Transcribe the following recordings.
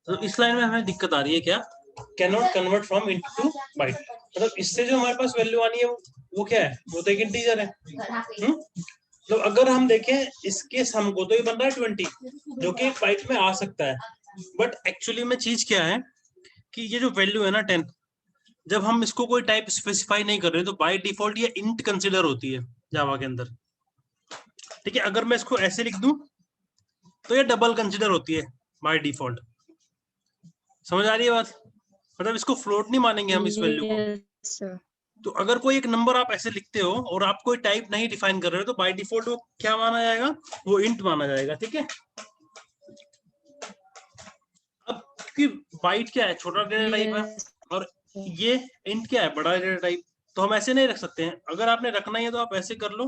तो इस लाइन में हमें दिक्कत आ रही है क्या, can not convert from into byte, मतलब इससे जो हमारे पास वैल्यू आनी है वो क्या है, वो तो एक इंटीजर है। तो अगर हम देखें इसके सम को तो ये बन रहा है 20, जो कि एक बाइट में आ सकता है, बट एक्चुअली में चीज क्या है कि ये जो वैल्यू है ना 10, जब हम इसको कोई टाइप स्पेसिफाई नहीं कर रहे तो बाय डिफॉल्ट ये इंट कंसीडर होती है जावा के अंदर। ठीक है, अगर मैं इसको ऐसे लिख दूं तो ये डबल कंसीडर होती है बाय डिफॉल्ट। समझ आ रही है बात, मतलब इसको फ्लोट नहीं मानेंगे हम इस वैल्यू को। sir. तो अगर कोई एक नंबर आप ऐसे लिखते हो और आप कोई टाइप नहीं डिफाइन कर रहे हो तो बाय डिफॉल्ट वो क्या माना जाएगा, वो इंट माना जाएगा। ठीक है, अब क्योंकि बाइट क्या है, छोटा डेटा टाइप है, और ये इंट क्या है, बड़ा डेटा टाइप, तो हम ऐसे नहीं रख सकते हैं। अगर आपने रखना ही है तो आप ऐसे कर लो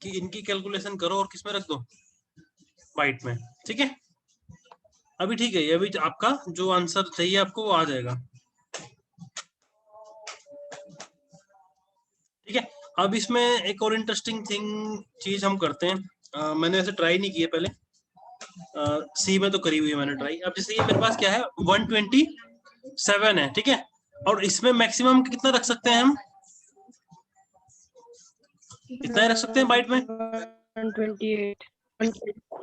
कि इनकी कैलकुलेशन करो और किसमें रख दो, बाइट में। ठीक है, अभी ठीक है, अभी आपका जो आंसर चाहिए आपको वो आ जाएगा। ठीक है, अब इसमें एक और इंटरेस्टिंग चीज हम करते हैं, मैंने ऐसे ट्राई नहीं की है पहले, सी में तो करी हुई है मैंने ट्राई। अब जैसे ये मेरे पास क्या है 127 है, ठीक है, और इसमें मैक्सिमम कितना रख सकते हैं हम, कितना ही रख सकते हैं बाइट में, 128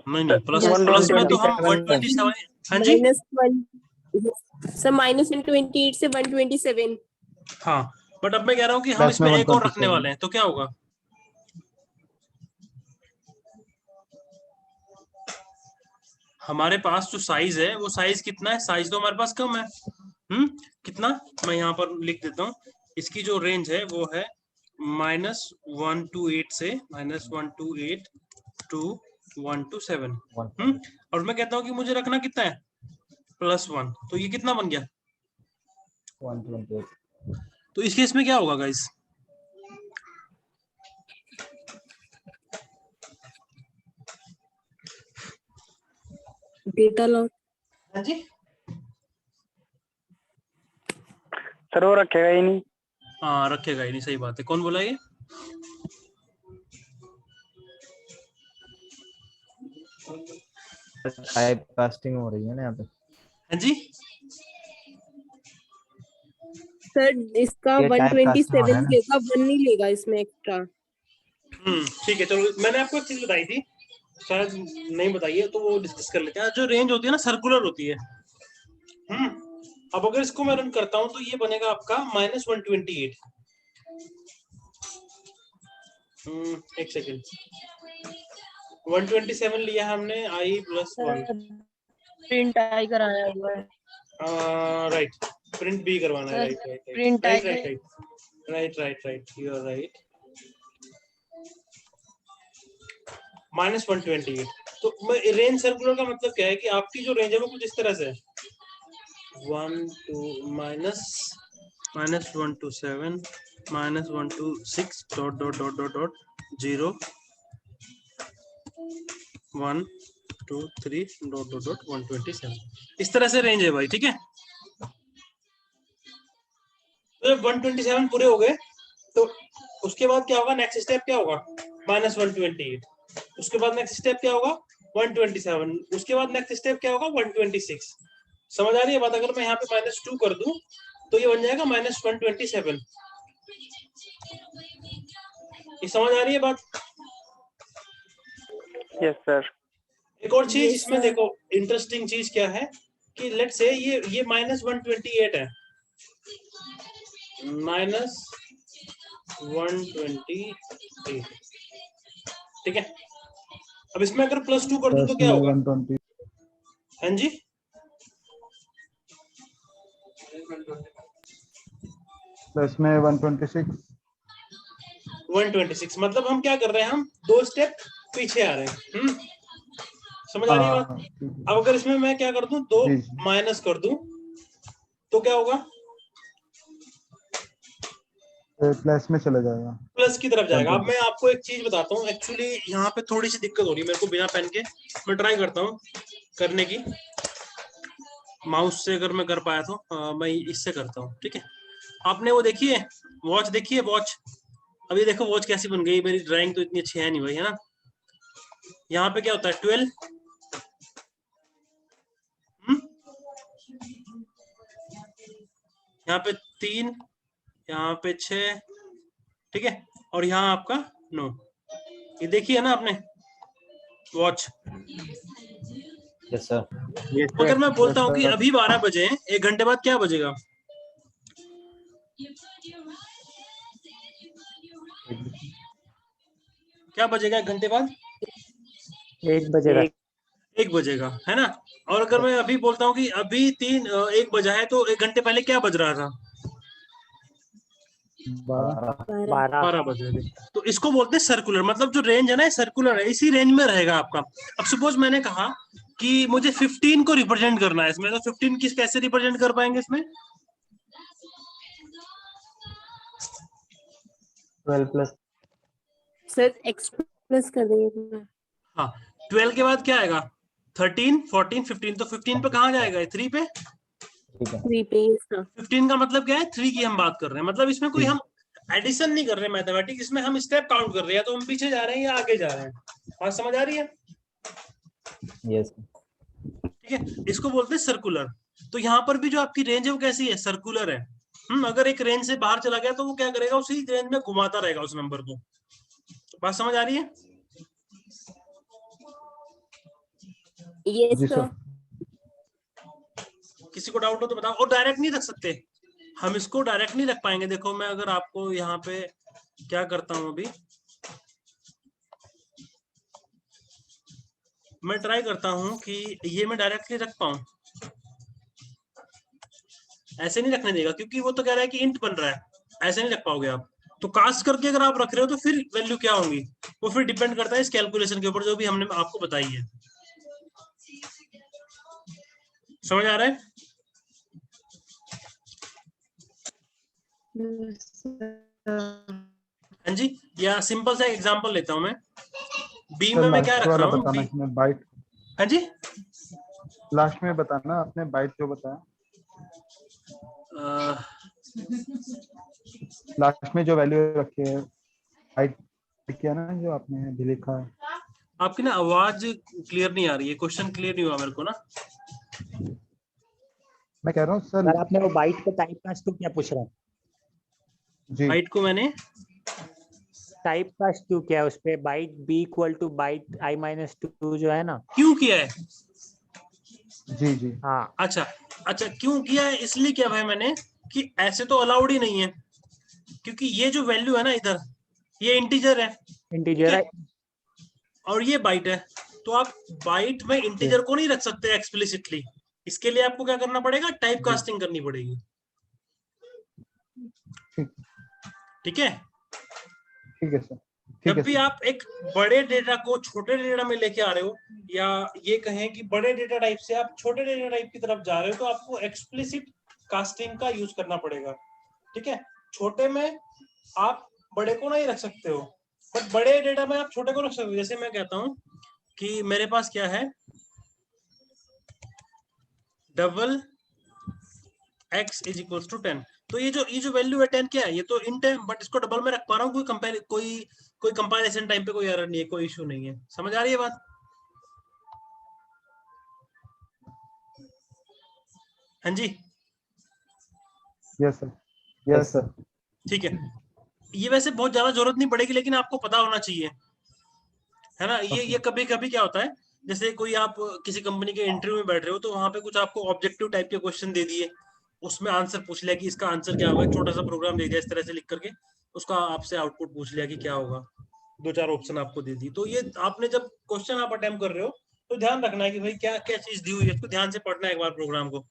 नहीं प्लस प्लस में तो हम 127। हाँ जी, सर माइनस 128 से 127। हाँ, बट अब मैं कह रहा हूँ कि हम इसमें एक और रखने वाले हैं तो क्या होगा, हमारे पास जो साइज है वो साइज कितना है, साइज तो हमारे पास कम है। कितना, मैं यहाँ पर लिख देता हूँ, इसकी जो रेंज है वो है -128 से -128 टू 127। और मैं कहता हूँ कि मुझे रखना कितना है +1, तो ये कितना बन गया 128। तो इस केस में क्या होगा गाइस, डेटा लॉस। हाँ जी, सर वो रखेगा ही नहीं। हाँ रखेगा ही नहीं, सही बात है। कौन बोला ये, टाइप कास्टिंग हो रही है ना यहाँ पे। हाँ जी, सर इसका ये टाइप कास्टिंग हो रहा 127 है ना। लेगा, 1 नहीं लेगा इसमें एक्स्ट्रा। ठीक है, चलो मैंने आपको एक चीज बताई थी, शायद नहीं बताई है, तो वो डिस्कस कर लेते हैं। जो रेंज होती है ना सर्कुलर होती है। अब अगर इसको मैं रन करता हूं तो ये बनेगा आपका -128। एक सेकेंड, 127 लिया हमने i+1, प्रिंट आई कराया हुआ है राइट, प्रिंट भी करवाना है, sir, right right print right I right right right right, you are right, -128। तो रेंज सर्कुलर का मतलब क्या है कि आपकी जो रेंज है वो कुछ इस तरह से है, 1 to -1 to 7 -1 to 6 .0 1 2 3 .127, इस तरह से रेंज है भाई। ठीक है, तो जब 127 पूरे हो गए तो उसके बाद क्या होगा, नेक्स्ट स्टेप क्या होगा -128, उसके बाद नेक्स्ट स्टेप क्या होगा 127, उसके बाद नेक्स्ट स्टेप क्या होगा 126। समझ आ रही है बात, अगर मैं यहाँ पे -2 कर दूं तो ये बन जाएगा -127। ये समझ आ रही है बात। Yes sir. एक और चीज इसमें देखो, इंटरेस्टिंग चीज क्या है कि लेट्स से ये -128 है, -128, ठीक है। अब इसमें अगर +2 कर दूं तो क्या होगा, 120। हाँ जी, प्लस में 126। 126 मतलब हम क्या कर रहे हैं, हम 2 स्टेप पीछे आ रहे हैं। समझ आ रही है बात। अब अगर इसमें मैं क्या कर दूं, 2 माइनस कर दूं तो क्या होगा, प्लस में चला जाएगा, प्लस की तरफ जाएगा। अब मैं आपको एक चीज बताता हूँ, एक्चुअली यहाँ पे थोड़ी सी दिक्कत हो रही है मेरे को बिना पेन के, मैं ट्राई करता हूँ करने की, माउस से अगर मैं कर पाया तो मैं इससे करता हूँ। ठीक है, आपने वो देखी है वॉच, देखी है वॉच, अब ये देखो वॉच कैसी बन गई, मेरी ड्राइंग तो इतनी अच्छी है नहीं भाई, है ना, यहाँ पे क्या होता है 12, यहाँ पे 3, यहाँ पे 6, ठीक है, और यहाँ आपका 9। ये देखिए ना आपने वॉच। Yes sir. अगर मैं बोलता हूँ कि sir. अभी 12 बजे हैं, 1 घंटे बाद क्या बजेगा? क्या बजेगा 1 घंटे बाद? 1 बजेगा। 1 बजेगा, है ना। और अगर मैं अभी बोलता हूँ कि अभी 1 बजा है, तो 1 घंटे पहले क्या बज रहा था? 12। 12 बज रहे थे। तो इसको बोलते हैं सर्कुलर, मतलब जो रेंज है ना सर्कुलर है, इसी रेंज में रहेगा आपका। अब सपोज मैंने कहा कि मुझे 15 को रिप्रेजेंट करना है इसमें, तो 15 किस कैसे रिप्रेजेंट कर पाएंगे इसमें? 12 प्लस। सर एक्स प्लस कर देंगे। हाँ, 12 के बाद क्या आएगा? 13, 14, 15। तो 15 पे कहाँ जाएगा? 3 पे। 3 पे इसका 15 का मतलब क्या है? 3 की हम बात कर रहे हैं, मतलब इसमें कोई हम एडिशन नहीं कर रहे मैथमेटिक्स, इसमें हम स्टेप काउंट कर रहे हैं, तो हम पीछे जा रहे हैं या आगे जा रहे हैं। बात समझ आ रही है? यस। ठीक है, इसको बोलते हैं सर्कुलर। तो यहाँ पर भी जो आपकी रेंज है वो कैसी है? सर्कुलर है। अगर एक रेंज से बाहर चला गया तो वो क्या करेगा? उसी रेंज में घुमाता रहेगा उस नंबर को। बात समझ आ रही है? ये जी सर। सर। किसी को डाउट हो तो बताओ। और डायरेक्ट नहीं रख सकते हम, इसको डायरेक्ट नहीं रख पाएंगे। देखो मैं अगर आपको यहाँ पे क्या करता हूँ, अभी मैं ट्राई करता हूँ कि ये मैं डायरेक्टली रख पाऊं। ऐसे नहीं रखने देगा, क्योंकि वो तो कह रहा है कि इंट बन रहा है, ऐसे नहीं रख पाओगे आप। तो कास्ट करके अगर आप रख रहे हो तो फिर वैल्यू क्या होंगी? वो फिर डिपेंड करता है इस कैलकुलेशन के ऊपर जो भी हमने आपको बताई है। समझ आ रहा है? हाँ जी। या सिंपल सा एग्जांपल लेता हूं मैं। बी सर में मैं क्या लास्ट रख वाला रहा हूँ? बताना इसमें बाइट। हाँ जी। लास्ट में बताना आपने बाइट जो बताया। लास्ट में जो वैल्यू रखी है बाइट किया ना, जो आपने अभी लिखा है। आपकी ना आवाज क्लियर नहीं आ रही है, क्वेश्चन क्लियर नहीं हुआ मेरे को ना। मैं कह रहा हूँ सर। सर आपने वो बाइट को टाइप कास्ट टू क्या पूछ रहा है? जी। बाइट को मैंने टाइप कास्ट टू क्या है उस पे? Byte b equal to byte i-2 जो है ना। क्यों किया है? जी जी। हाँ अच्छा अच्छा, क्यों किया है? इसलिए किया भाई मैंने कि ऐसे तो अलाउड ही नहीं है, क्योंकि ये जो वैल्यू है ना इधर, ये इंटीजर है, ठीक इंटीजर है, है। और ये बाइट है। तो आप बाइट में इंटीजर को नहीं रख सकते एक्सप्लिसिटली। इसके लिए आपको क्या करना पड़ेगा? टाइप कास्टिंग करनी पड़ेगी। ठीक ठीक है। ठीक है सर। ठीक जब है भी सर। आप एक बड़े डेटा को छोटे डेटा में लेके आ रहे हो, या ये कहें कि बड़े डेटा टाइप से आप छोटे डेटा टाइप की तरफ जा रहे हो, तो आपको एक्सप्लिसिट कास्टिंग का यूज करना पड़ेगा। ठीक है, छोटे में आप बड़े को नहीं रख सकते हो, बट बड़े डेटा में आप छोटे को रख सकते हो। जैसे मैं कहता हूं कि मेरे पास क्या है, double x is equal to 10। तो ये जो वैल्यू है 10 क्या है? ये तो इंट है, बट इसको डबल में रख पा रहा हूँ। कोई कंपैरिजन टाइम पे कोई एरर नहीं है, कोई इशू नहीं है। समझ आ रही है बात? हाँ जी। Yes sir. Yes sir. ठीक है, ये वैसे बहुत ज्यादा जरूरत नहीं पड़ेगी, लेकिन आपको पता होना चाहिए, है ना। ये कभी कभी क्या होता है, जैसे कोई आप किसी कंपनी के इंटरव्यू में बैठ रहे हो, तो वहां पे कुछ आपको ऑब्जेक्टिव टाइप के क्वेश्चन दे दिए, उसमें आंसर पूछ लिया कि इसका आंसर क्या होगा। एक छोटा सा प्रोग्राम दे दिया इस तरह से लिख करके, उसका आपसे आउटपुट पूछ लिया कि क्या होगा, 2-4 ऑप्शन आपको दे दी। तो ये आपने जब क्वेश्चन आप अटेम्प्ट कर रहे हो, तो ध्यान रखना है कि भाई क्या क्या चीज दी हुई है, इसको ध्यान से पढ़ना है एक बार प्रोग्राम को।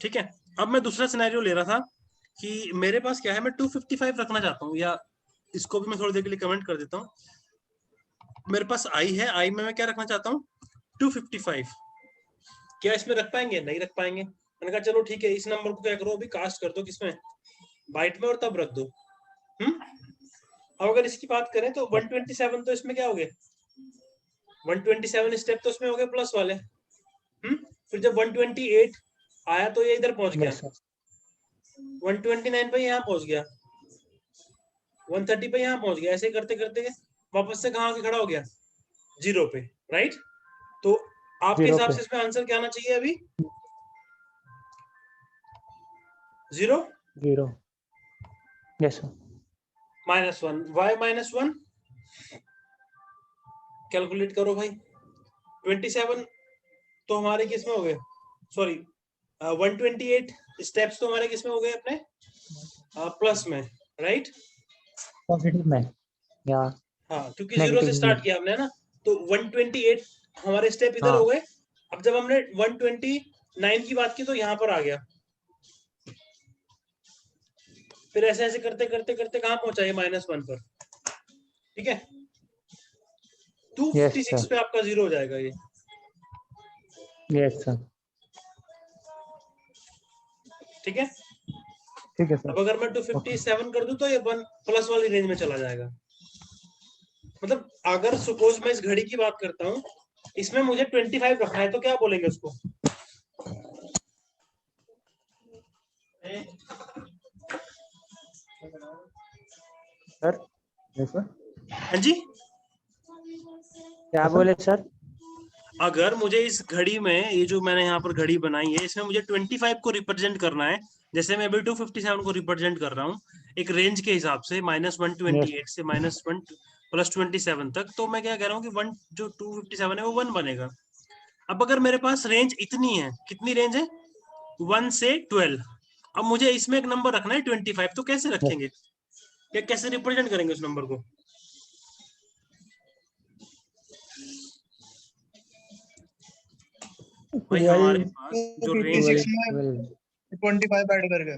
ठीक है, अब मैं दूसरा सिनेरियो ले रहा था कि मेरे पास क्या है, मैं 255 रखना चाहता हूँ, या इसको भी मैं थोड़ी देर के लिए कमेंट कर देता हूँ। मेरे पास आई है, आई में मैं क्या रखना चाहता हूँ, 255। क्या इसमें रख पाएंगे? नहीं रख पाएंगे। मैंने कहा चलो ठीक है, इस नंबर को क्या करो, अभी कास्ट कर दो किसमें, बाइट में, और तब रख दो। अब अगर इसकी बात करें तो 127 तो इसमें क्या हो गए, 127 स्टेप तो इसमें हो गए प्लस वाले। फिर जब 128 आया तो ये इधर पहुंच गया, 129 पे यहाँ पहुंच गया, 130 पे यहाँ पहुंच गया। ऐसे करते करते वापस से कहाँ के खड़ा हो गया, 0 पे, राइट? तो आपके 0 हिसाब पे। से इसमें आंसर क्या आना चाहिए अभी? 0 0 यस सर। -1, y -1 कैलकुलेट करो भाई। 27 तो हमारे किस में हो गए, सॉरी 128 स्टेप्स तो हमारे किस में हो गए अपने, प्लस में, राइट? पॉजिटिव में या हाँ, क्योंकि 0 से नेगेटिव स्टार्ट में। किया हमने ना, तो 128 हमारे स्टेप इधर हाँ। हो गए। अब जब हमने 129 की बात की तो यहाँ पर आ गया, फिर ऐसे ऐसे करते करते करते कहाँ पहुंचा ये -1 पर, ठीक है? 256 पे आपका 0 हो जाएगा ये। Yes sir. ठीक है, ठीक है सर। अब अगर मैं 257 कर दूं तो ये 1 प्लस वाली रेंज में चला जाएगा। मतलब अगर सपोज मैं इस घड़ी की बात करता हूँ, इसमें मुझे 25 रखना है, तो क्या बोलेंगे उसको? Sir yes sir. हाँ जी, क्या बोले सर? अगर मुझे इस घड़ी में, ये जो मैंने यहाँ पर घड़ी बनाई है, इसमें मुझे 25 को रिप्रेजेंट करना है, जैसे मैं अभी 257 को रिप्रेजेंट कर रहा हूँ एक रेंज के हिसाब से, -128 से -1 + 27 तक, तो मैं क्या कह रहा हूँ कि 1 जो 257 है वो 1 बनेगा। अब अगर मेरे पास रेंज इतनी है, कितनी रेंज है? 1 से 12। अब मुझे इसमें एक नंबर रखना है 25, तो कैसे रखेंगे, या कैसे रिप्रेजेंट करेंगे उस नंबर को? भाई हमारे पास जो रेंज है, 256 में 25 ऐड करके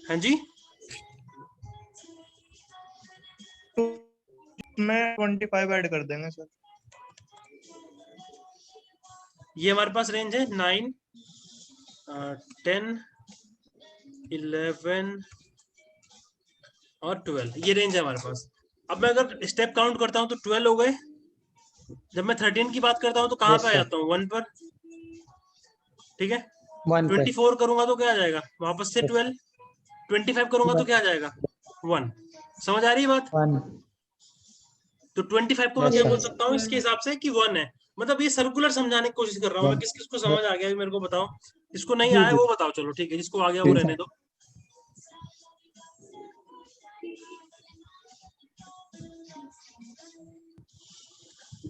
हाँ जी, में 25 ऐड कर देंगे सर। ये हमारे पास रेंज है 9, 10, 11 और 12, ये रेंज है हमारे पास। अब मैं अगर स्टेप काउंट करता हूँ तो 12 हो गए। जब मैं 13 की बात करता हूँ तो कहाँ पे आ जाता हूँ? 1 पर, ठीक है? 1 पे 24 करूंगा तो क्या आ जाएगा? वापस से 12। 25 करूंगा तो क्या आ जाएगा? 1। समझ आ रही है बात? 1 तो 25 को मैं यस क्या सर। बोल सकता हूँ इसके हिसाब से कि 1 है। मतलब ये सर्कुलर समझाने की कोशिश कर रहा हूँ मैं। किस किस को समझ आ गया मेरे को बताओ, जिसको नहीं जी आया जी वो बताओ। चलो ठीक है, जिसको आ गया वो रहने दो।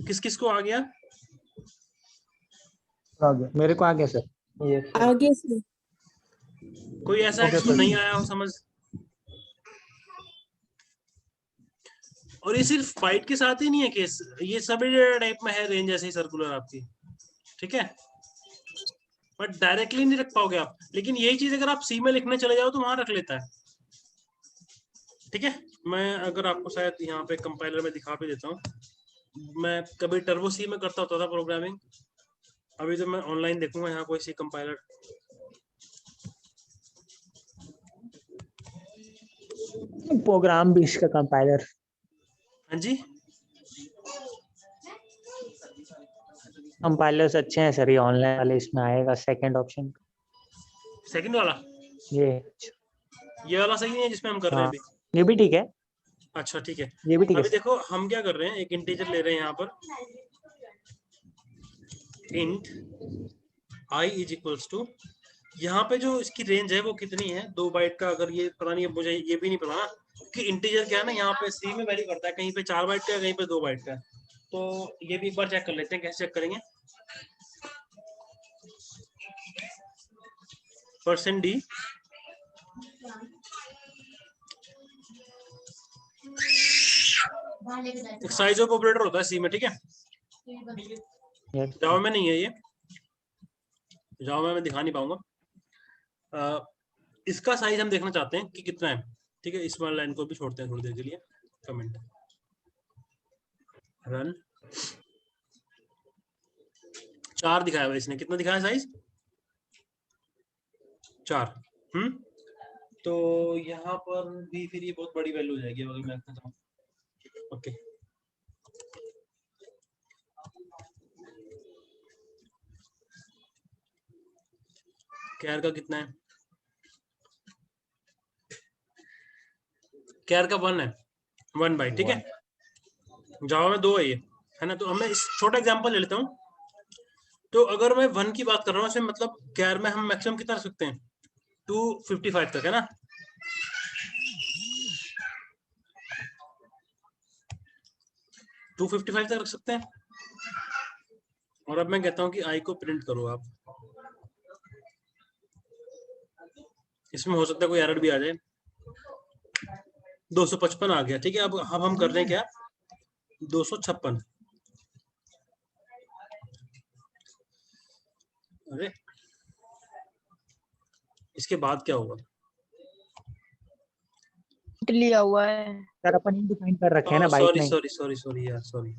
किस किस को आ गया? आ गया। मेरे को आ गया सर। Yes sir. आगे से कोई ऐसा है ओके जिसको सर। नहीं आया हो समझ? और ये सिर्फ बाइट के साथ ही नहीं है केस, ये सभी टाइप में है रेंज ऐसे ही सर्कुलर आपकी, ठीक है? बट डायरेक्टली नहीं रख पाओगे आप, लेकिन यही चीज अगर आप सी में लिखने चले जाओ तो वहां रख लेता है, ठीक है? मैं अगर आपको शायद यहाँ पे कंपाइलर में दिखा भी देता हूँ, मैं कभी टर्बो सी में करता होता था प्रोग्रामिंग, अभी तो मैं ऑनलाइन देखूंगा यहाँ कोई सी कंपाइलर। प्रोग्राम भी इसका कंपाइलर। हाँ जी, कंपाइलर्स अच्छे हैं सर, ये ऑनलाइन वाले इसमें आएगा सेकंड ऑप्शन। सेकंड वाला, ये ये वाला सही नहीं है जिसमें हम कर रहे हैं हाँ, अभी? ये भी ठीक है, अच्छा ठीक है। ये भी ठीक है अभी सर। देखो हम क्या कर रहे हैं, एक इंटीजर ले रहे हैं यहाँ पर, int i is equals to, यहाँ पे जो इसकी रेंज है वो कितनी है? 2 बाइट का। अगर ये पता नहीं है, मुझे ये भी नहीं पता ना कि इंटीजर क्या है ना, यहाँ पे सी में वैरी करता है, कहीं पे 4 बाइट का है, कहीं पे 2 बाइट का है। तो ये भी एक बार चेक कर लेते हैं, कैसे चेक करेंगे? %d एक साइज ऑफ ऑपरेटर होता है सी में, ठीक है? जावा में नहीं है ये, जावा में मैं दिखा नहीं पाऊंगा। इसका साइज हम देखना चाहते हैं कि कितना है, ठीक है? इस वाली लाइन को भी छोड़ते हैं थोड़ी देर के लिए। कमेंट रन 4 दिखाया हुआ इसने, कितना दिखाया साइज? 4। तो यहाँ पर भी फिर ये बहुत बड़ी वैल्यू हो जाएगी अगर मैं रखना चाहूँ। ओके, कैर का कितना है? कैर का 1 है, 1 बाइट, ठीक है? जावा में 2 है ये, है ना। तो मैं इस छोटा एग्जांपल ले लेता हूँ। तो अगर मैं 1 की बात कर रहा हूँ, इसमें मतलब कैर में हम मैक्सिमम कितना रख सकते हैं, 255 तक, है ना। टू 255 तक रख सकते हैं। और अब मैं कहता हूँ कि आई को प्रिंट करो आप। इसमें हो सकता है कोई एरर भी आ जाए। 255 आ गया, ठीक है। अब हम कर रहे हैं क्या, 256। अरे इसके बाद क्या होगा, लिया हुआ है। सर अपन डिफाइन कर रखे हैं ना बाइट सॉरी नहीं। सॉरी सॉरी सॉरी यार, सॉरी।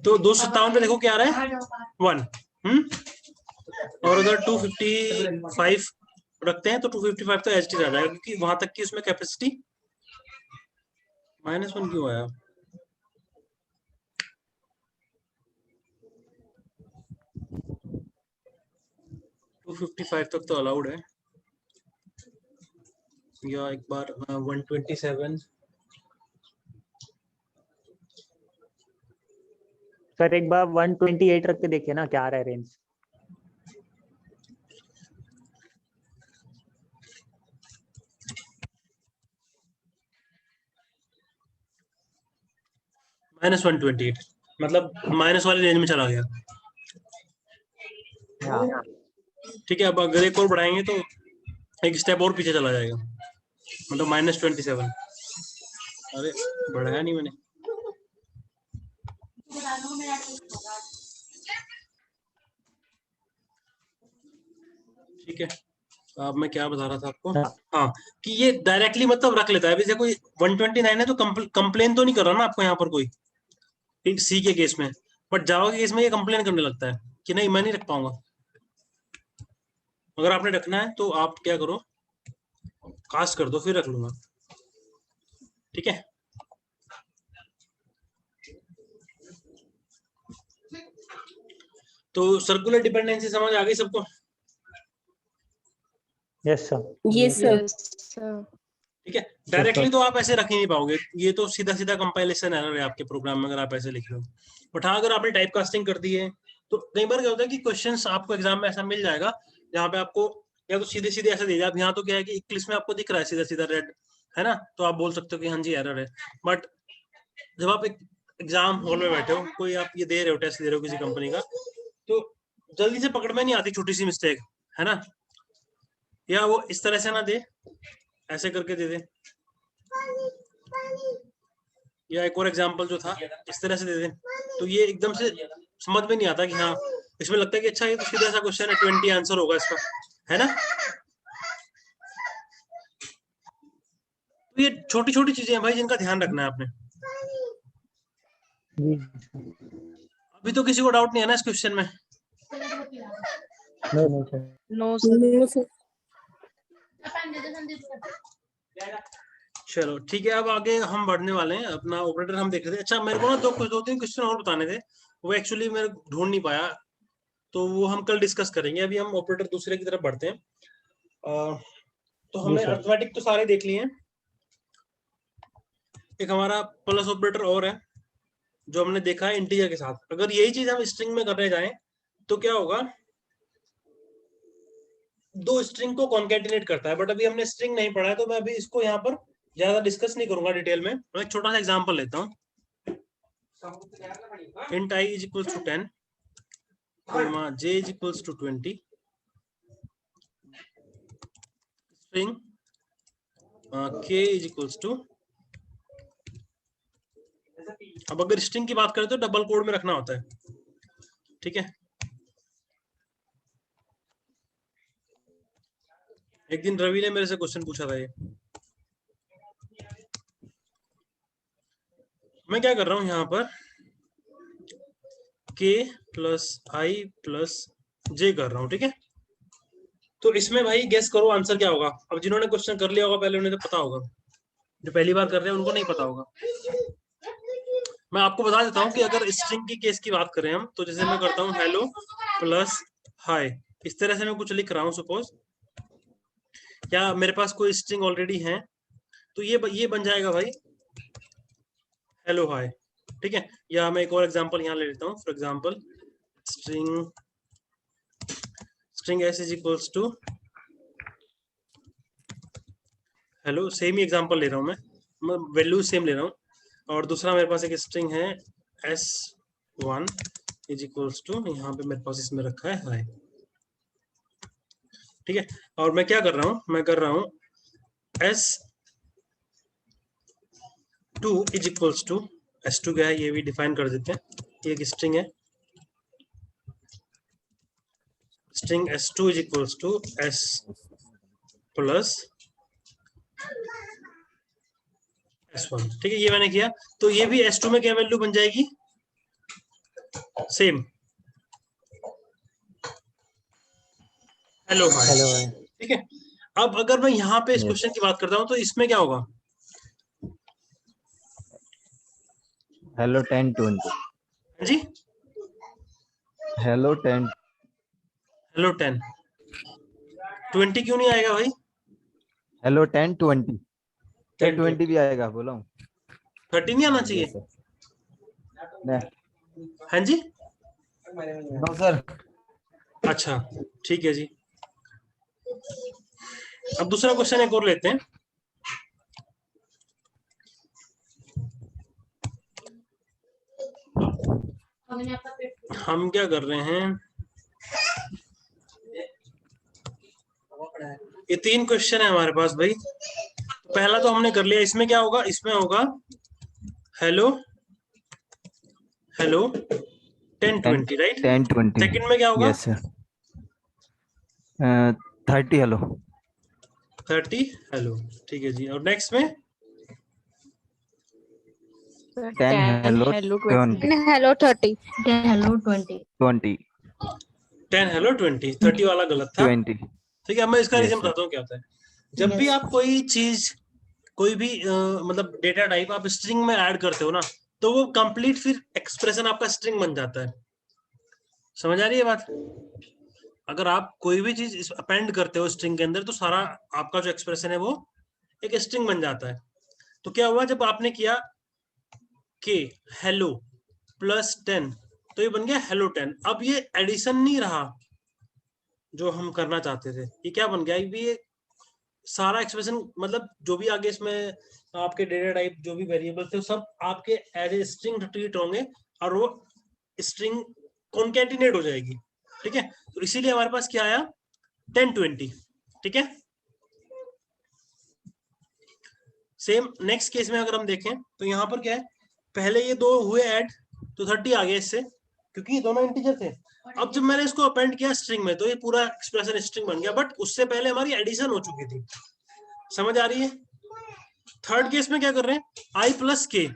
तो 257 पे देखो क्या आ रहा है, 1। और अगर 255 रखते हैं तो 255 तो एच टी रह जाएगा, क्योंकि वहां तक की उसमें कैपेसिटी -1 क्यों आया। टू 255 तक तो अलाउड है, या एक बार 127। सर एक बार 128 रख के देखिए ना क्या आ रहा है रेंज। -128 मतलब माइनस वाली रेंज में चला गया, हाँ ठीक है। अब अगर एक और बढ़ाएंगे तो एक स्टेप और पीछे चला जाएगा, मतलब -27। अरे बढ़ाया नहीं मैंने। ठीक है, अब मैं क्या बता रहा था आपको, हाँ, कि ये डायरेक्टली मतलब रख लेता है। अभी देखो 129 है तो कंप्लेन तो नहीं कर रहा ना आपको यहाँ पर कोई, सी के केस में। बट जावा के केस में ये कंप्लेन करने लगता है कि नहीं मैं नहीं रख पाऊंगा। अगर आपने रखना है तो आप क्या करो, कास्ट कर दो, फिर रख लूंगा, ठीक है। तो सर्कुलर डिपेंडेंसी समझ आ गई सबको। Yes sir. ये सर Yes, sir. ठीक है, डायरेक्टली तो आप ऐसे रख ही नहीं पाओगे, ये तो सीधा सीधा कंपाइलेशन एरर है आपके प्रोग्राम में अगर आप ऐसे लिख रहे हो। बट हाँ, अगर आपने टाइप कास्टिंग कर दी है तो कई बार क्या होता है कि क्वेश्चंस आपको एग्जाम में ऐसा मिल जाएगा जहाँ पे आपको या तो सीधे सीधे ऐसे दे दिया। अब यहाँ तो क्या है कि इंग्लिश में आपको दिख रहा है सीधा सीधा रेड, है ना, तो आप बोल सकते हो कि हाँ जी एरर है। बट जब आप एक एग्जाम हॉल में बैठे हो, कोई आप ये दे रहे हो, टेस्ट दे रहे हो किसी कंपनी का, तो जल्दी से पकड़ में नहीं आती छोटी सी मिस्टेक, है ना। या वो इस तरह से ना दे, ऐसे करके दे दे, या एक और एग्जांपल जो था इस तरह से दे दे, तो ये एकदम से समझ में नहीं आता कि हाँ, इसमें लगता है कि अच्छा ये तो सीधा सा क्वेश्चन है, 20 आंसर होगा इसका, है ना। तो ये छोटी छोटी चीजें हैं भाई जिनका ध्यान रखना है आपने। जी अभी तो किसी को डाउट नहीं है ना इस क्वेश्चन में। नहीं sir. No, sir. No sir चलो ठीक है, अब आगे हम बढ़ने वाले हैं, अपना ऑपरेटर हम देख रहे थे। अच्छा मेरे को ना दो तीन क्वेश्चन और बताने थे, वो एक्चुअली मैं ढूंढ नहीं पाया, तो वो हम कल डिस्कस करेंगे। अभी हम ऑपरेटर दूसरे की तरफ बढ़ते हैं। तो हमने अर्थमेटिक तो सारे देख लिए हैं। एक हमारा प्लस ऑपरेटर और है जो हमने देखा है इंटीजर के साथ। अगर यही चीज हम स्ट्रिंग में करने जाएं तो क्या होगा, दो स्ट्रिंग को कॉन्केटिनेट करता है। बट अभी हमने स्ट्रिंग नहीं पढ़ा है, तो मैं अभी इसको यहाँ पर ज्यादा डिस्कस नहीं करूंगा डिटेल में। मैं एक छोटा सा एग्जांपल लेता हूँ। int I is equals to 10, j is equals to 20, string k is equals to। अब अगर स्ट्रिंग की बात करें तो डबल कोड में रखना होता है, ठीक है। एक दिन रवि ने मेरे से क्वेश्चन पूछा था ये। मैं क्या कर रहा हूं यहाँ पर, k प्लस आई प्लस जे कर रहा हूँ, ठीक है। तो इसमें भाई गेस करो आंसर क्या होगा। अब जिन्होंने क्वेश्चन कर लिया होगा पहले उन्हें तो पता होगा, जो पहली बार कर रहे हैं उनको नहीं पता होगा। मैं आपको बता देता हूँ कि अगर स्ट्रिंग की केस की बात करें हम, तो जैसे मैं करता हूँ हेलो प्लस हाय, इस तरह से मैं कुछ लिख रहा हूँ सपोज, या मेरे पास कोई स्ट्रिंग ऑलरेडी है, तो ये बन जाएगा भाई हेलो हाय, ठीक है। या मैं एक और एग्जांपल यहाँ ले लेता हूँ, for example string s is equals to hello, same ही एग्जांपल ले रहा हूँ मैं वैल्यू सेम ले रहा हूँ, और दूसरा मेरे पास एक स्ट्रिंग है s1 इज इक्वल्स टू, यहाँ पे मेरे पास इसमें रखा है हाय, ठीक है। और मैं क्या कर रहा हूँ, मैं कर रहा हूँ s2 is equals to, s2 क्या है ये भी डिफाइन कर देते हैं, ये एक स्ट्रिंग है, string s2 is equals to s plus s1, ठीक है। ये मैंने किया, तो ये भी s2 में क्या वैल्यू बन जाएगी, सेम हेलो हाय, हेलो है। ठीक है। अब अगर मैं यहाँ पे इस क्वेश्चन की बात करता हूँ तो इसमें क्या होगा, हेलो 1020, जी हेलो 10, हेलो 10 20 क्यों नहीं आएगा भाई, हेलो 1020, 10 1020 भी आएगा, बोला हूँ। 30 नहीं आना चाहिए, हाँ जी, नो सर। अच्छा ठीक है जी। अब दूसरा क्वेश्चन एक और लेते हैं, हम क्या कर रहे हैं, ये 3 क्वेश्चन है हमारे पास भाई। पहला तो हमने कर लिया, इसमें क्या होगा, इसमें होगा हेलो हेलो 1020, राइट। 1020, सेकंड में क्या होगा, यस सर। 30 हेलो, 30 हेलो, ठीक है जी। और नेक्स्ट में 10 hello hello 20, hello 30 hello 20 20, 10 hello 20, 30 वाला गलत था, 20, ठीक है। अब मैं इसका Yes, रीजन sir. बताता हूँ क्या होता है। जब भी आप कोई चीज, कोई भी मतलब डेटा टाइप आप स्ट्रिंग में ऐड करते हो ना, तो वो कंप्लीट फिर एक्सप्रेशन आपका स्ट्रिंग बन जाता है, समझ आ रही है बात। अगर आप कोई भी चीज अपेंड करते हो स्ट्रिंग के अंदर, तो सारा आपका जो एक्सप्रेशन है वो एक स्ट्रिंग बन जाता है। तो क्या हुआ, जब आपने किया के हेलो प्लस 10, तो ये बन गया हेलो 10। अब ये एडिशन नहीं रहा जो हम करना चाहते थे, ये क्या बन गया, ये सारा एक्सप्रेशन, मतलब जो भी आगे इसमें आपके डेटा टाइप जो भी वेरिएबल थे, सब आपके एज ए स्ट्रिंग ट्रीट होंगे, और वो स्ट्रिंग कॉन्केटिनेट हो जाएगी, ठीक है। तो इसीलिए हमारे पास क्या आया 1020, ठीक है। सेम नेक्स्ट केस में अगर हम देखें तो यहाँ पर क्या है, पहले ये दो हुए ऐड तो 30 आ गया इससे, क्योंकि ये दोनों इंटीजर थे। अब जब मैंने इसको अपेंड किया स्ट्रिंग में, तो ये पूरा एक्सप्रेशन स्ट्रिंग बन गया, बट उससे पहले हमारी एडिशन हो चुकी थी, समझ आ रही है। थर्ड केस में क्या कर रहे हैं, आई प्लस के,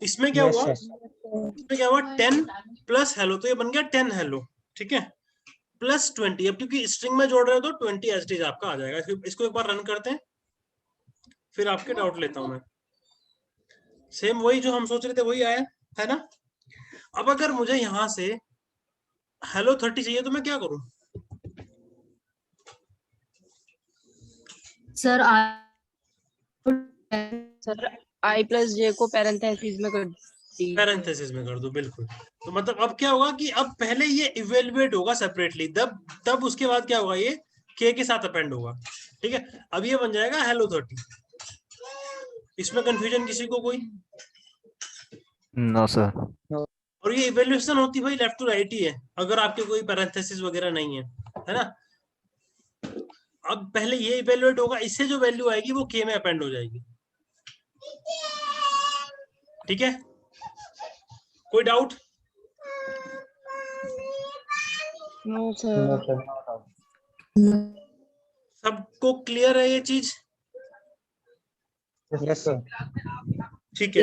इसमें क्या हुआ, इसमें क्या हुआ 10 प्लस हेलो, तो ये बन गया 10 हेलो, ठीक है, प्लस 20। अब क्योंकि स्ट्रिंग में जोड़ रहे हो तो 20 एज इट इज आपका आ जाएगा। इसको एक बार रन करते हैं, फिर आपके डाउट लेता हूं मैं। सेम वही जो हम सोच रहे थे वही आया है ना। अब अगर मुझे यहां से हेलो 30 चाहिए तो मैं क्या करूं, सर सर आई प्लस जे को पैरेंथेसिस में कर दी। पैरेंथेसिस में कर दो, बिल्कुल। तो मतलब अब क्या होगा कि अब पहले ये इवेल्युएट होगा सेपरेटली, तब उसके बाद क्या होगा, ये के साथ अपेंड होगा, ठीक है। अब ये बन जाएगा हेलो 30। इसमें कंफ्यूजन किसी को कोई, नो सर। और ये इवेल्युएशन होती भाई लेफ्ट टू राइट ही है, अगर आपके कोई पैरेंथेसिस वगैरह नहीं है ना। अब पहले ये इवेल्युएट होगा, इससे जो वैल्यू आएगी वो के में अपेंड हो जाएगी, ठीक है। कोई डाउट, नो सर। सबको क्लियर है ये चीज, यस सर। ठीक है।